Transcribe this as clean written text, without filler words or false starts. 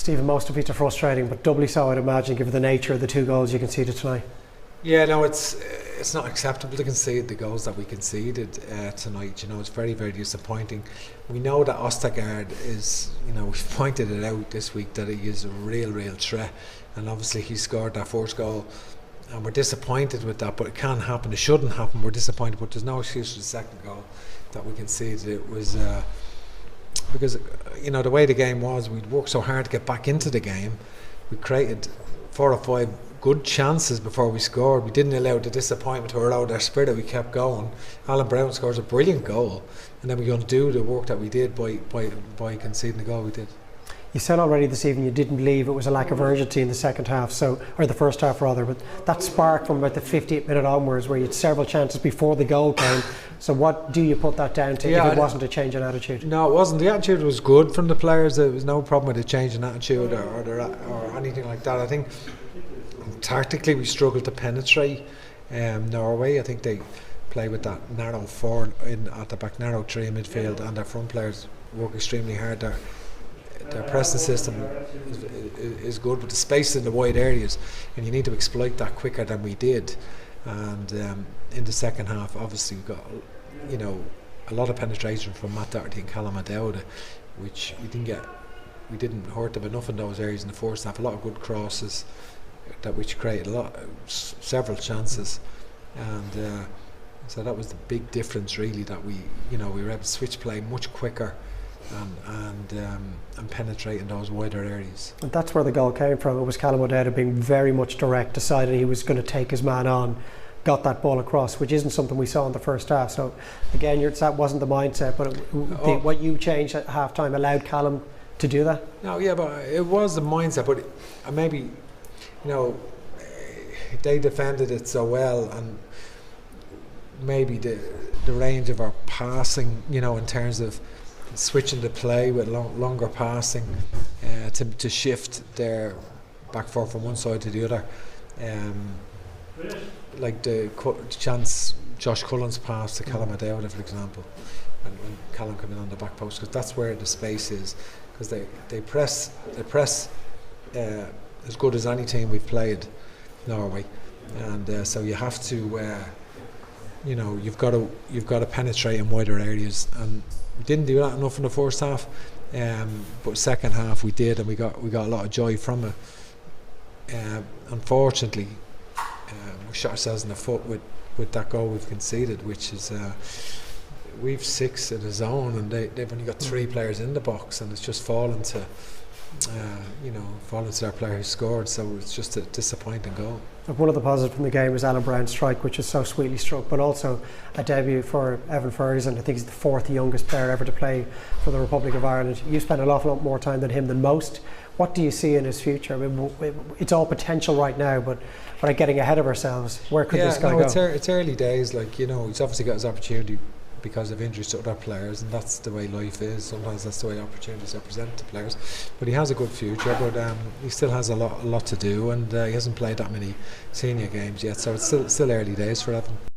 Stephen, most of it are frustrating, but doubly so, I'd imagine, given the nature of the 2 goals you conceded tonight. Yeah, no, it's not acceptable to concede the goals that we conceded tonight. It's very, very disappointing. We know that Ostergaard is, we've pointed it out this week that he is a real threat, and obviously he scored that first goal, and we're disappointed with that. But it can happen. It shouldn't happen. We're disappointed, but there's no excuse for the second goal that we conceded. It was because the way the game was, we'd worked so hard to get back into the game. We created 4 or 5 good chances before we scored. We didn't allow the disappointment to erode our spirit. We kept going. Alan Brown scores a brilliant goal, and then we undo the work that we did by conceding the goal we did. You said already this evening you didn't believe it was a lack of urgency in the second half, or the first half rather, but that spark from about the 58th minute onwards, where you had several chances before the goal came. So what do you put that down to if it wasn't a change in attitude? No, it wasn't. The attitude was good from the players. There was no problem with a change in attitude or anything like that. I think tactically we struggled to penetrate Norway. I think they play with that narrow 4 at the back, narrow 3 in midfield, and their front players work extremely hard. Their pressing system is good, but the space in the wide areas, and you need to exploit that quicker than we did. And in the second half, obviously we got a lot of penetration from Matt Doherty and Callum O'Dowd, which we didn't hurt them enough in those areas in the first half. A lot of good crosses which created several chances, and so that was the big difference really, that we were able to switch play much quicker and penetrate in those wider areas. And that's where the goal came from. It was Callum O'Dowd being very much direct, decided he was going to take his man on, got that ball across, which isn't something we saw in the first half. So again, that wasn't the mindset, but what you changed at half time allowed Callum to do that? No, yeah, but it was the mindset, but maybe they defended it so well, and maybe the range of our passing, in terms of switching the play with longer passing to shift their back 4 from one side to the other, like the chance Josh Cullen's pass to Callum O'Dowd, for example, and when Callum came in on the back post, because that's where the space is, because they press as good as any team we've played, Norway, and so you have to you've got to penetrate in wider areas, and we didn't do that enough in the first half, but second half we did, and we got a lot of joy from it. Unfortunately, we shot ourselves in the foot with that goal we've conceded, which is we've 6 in the zone, and they've only got 3 players in the box, and it's just fallen to their player who scored. So it's just a disappointing goal. One of the positives from the game was Alan Brown's strike, which is so sweetly struck, but also a debut for Evan Ferguson. I think he's the 4th youngest player ever to play for the Republic of Ireland. You spent an awful lot more time than him than most. What do you see in his future? I mean, it's all potential right now, but without getting ahead of ourselves, where could this guy go? It's early days. He's obviously got his opportunity because of injuries to other players, and that's the way life is. Sometimes that's the way opportunities are presented to players. But he has a good future, but he still has a lot to do, and he hasn't played that many senior games yet, so it's still early days for Evan.